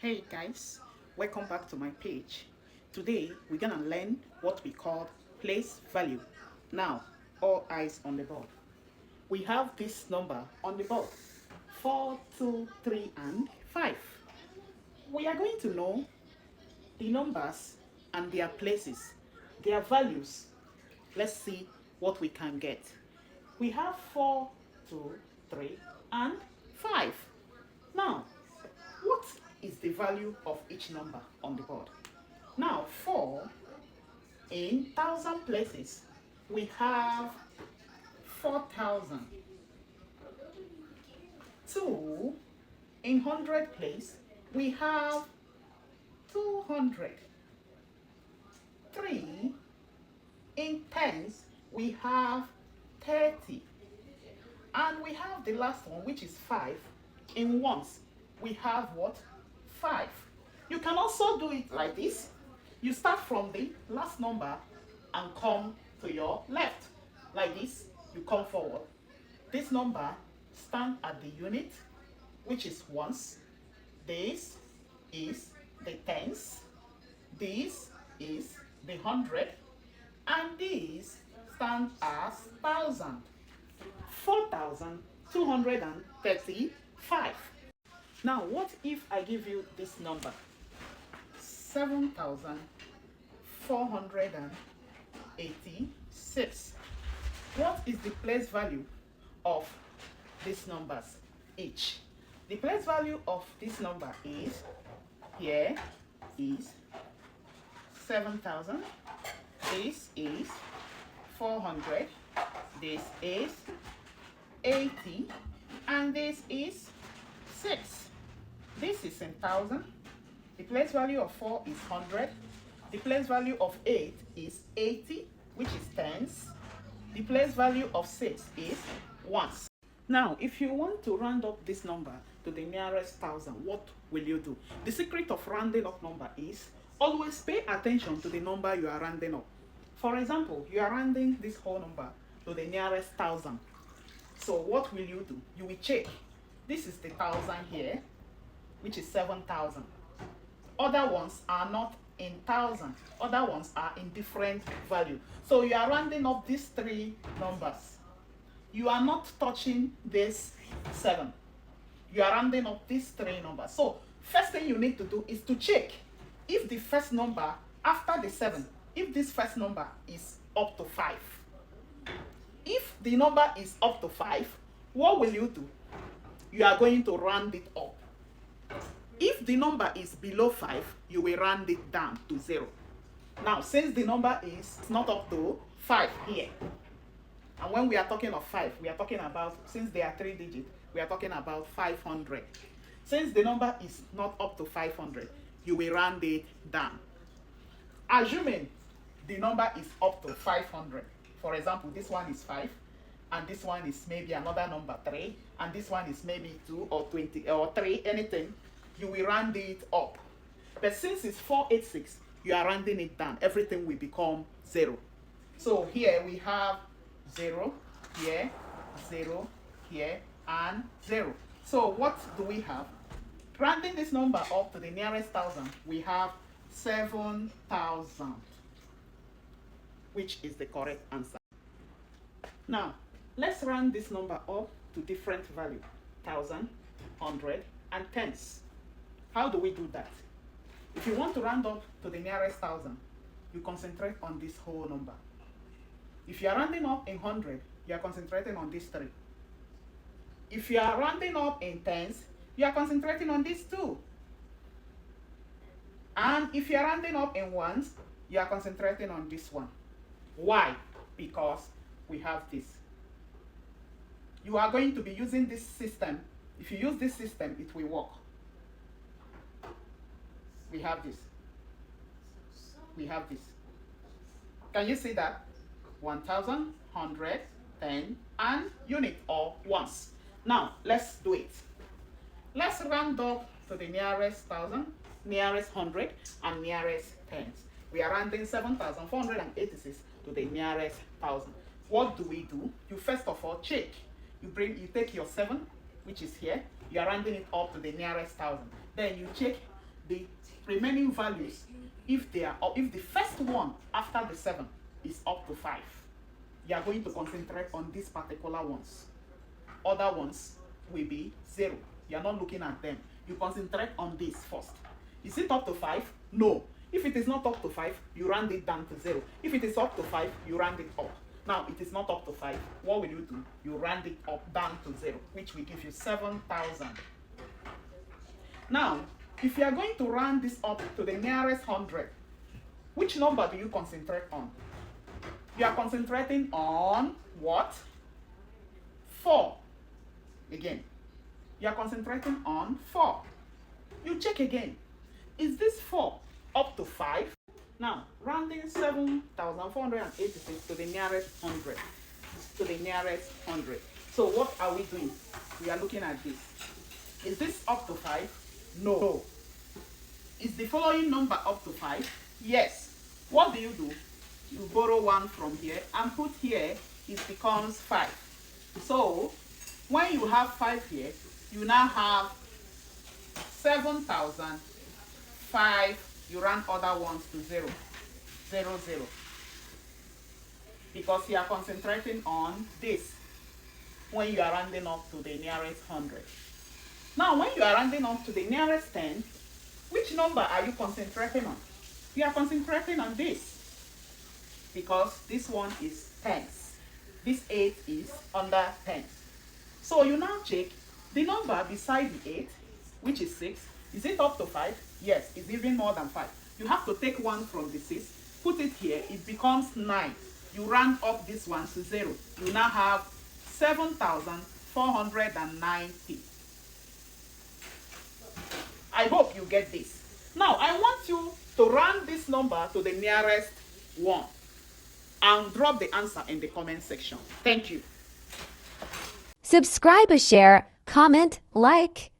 Hey guys, welcome back to my page. Today we're gonna learn what we call place value. Now, all eyes on the board. We have this number on the board: 4, 2, 3, and 5. We are going to know the numbers and their places, their values. Let's see what we can get. We have 4, 2, 3, and 5. Now, what is the value of each number on the board? Now, 4 in 1,000 places, we have 4,000. 2 in 100 place, we have 200. 3 in tens, we have 30. And we have the last one, which is 5 in ones. We have what? 5. You can also do it like this. You start from the last number and come to your left. Like this, you come forward. This number stands at the unit, which is ones. This is the tens. This is the hundred. And this stands as thousand. 4,235. Now, what if I give you this number? 7,486. What is the place value of these numbers each? The place value of this number is, here is 7,000. This is 400. This is 80. And this is 6. This is in thousand. The place value of 4 is 100. The place value of 8 is 80, which is tens. The place value of 6 is ones. Now, if you want to round up this number to the nearest thousand, what will you do? The secret of rounding up number is always pay attention to the number you are rounding up. For example, you are rounding this whole number to the nearest thousand. So what will you do? You will check. This is the thousand here, which is 7,000. Other ones are not in thousand. Other ones are in different value. So you are rounding up these three numbers. You are not touching this 7. You are rounding up these three numbers. So first thing you need to do is to check if the first number after the 7, if this first number is up to 5. If the number is up to 5, what will you do? You are going to round it up. If the number is below 5, you will round it down to 0. Now, since the number is not up to 5 here, and when we are talking of 5, we are talking about, since they are 3 digits, we are talking about 500. Since the number is not up to 500, you will round it down. Assuming the number is up to 500, for example, this one is 5, and this one is maybe another number 3, and this one is maybe 2 or 20 or 3, anything, you will round it up. But since it's 486, you are rounding it down. Everything will become 0. So here we have 0, here, 0, here, and 0. So what do we have? Rounding this number up to the nearest thousand, we have 7,000, which is the correct answer. Now, let's round this number up to different value: 1,000, 100, and tens. How do we do that? If you want to round up to the nearest thousand, you concentrate on this whole number. If you are rounding up in 100, you are concentrating on these 3. If you are rounding up in tens, you are concentrating on these 2. And if you are rounding up in ones, you are concentrating on this one. Why? Because we have this. You are going to be using this system. If you use this system, it will work. We have this. We have this. Can you see that? 1,000, 100, 10, and unit or ones. Now, let's do it. Let's round up to the nearest 1,000, nearest 100, and nearest tens. We are rounding 7,486 to the nearest 1,000. What do we do? You first of all check. You take your 7, which is here. You are rounding it up to the nearest 1,000. Then you check the remaining values, if they are, or if the first one after the 7 is up to 5, you are going to concentrate on these particular ones. Other ones will be 0. You are not looking at them. You concentrate on this first. Is it up to 5? No. If it is not up to 5, you round it down to 0. If it is up to 5, you round it up. Now, it is not up to 5. What will you do? You round it up down to 0, which will give you 7,000. Now, if you are going to round this up to the nearest 100, which number do you concentrate on? You are concentrating on what? 4. Again, you are concentrating on 4. You check again. Is this 4 up to 5? Now, rounding 7,486 to the nearest 100. To the nearest 100. So what are we doing? We are looking at this. Is this up to 5? No. Is the following number up to 5? Yes. What do? You borrow 1 from here and put here, it becomes 5. So, when you have 5 here, you now have 7,005. You round other ones to 0. 0, 0. Because you are concentrating on this when you are rounding up to the nearest 100. Now, when you are rounding up to the nearest 10, which number are you concentrating on? You are concentrating on this. Because this one is tens. This 8 is under 10. So you now check the number beside the 8, which is 6. Is it up to 5? Yes, it's even more than 5. You have to take 1 from the 6, put it here, it becomes 9. You round up this one to 0. You now have 7,490. I hope you get this. Now, I want you to round this number to the nearest 1 and drop the answer in the comment section. Thank you. Subscribe, share, comment, like.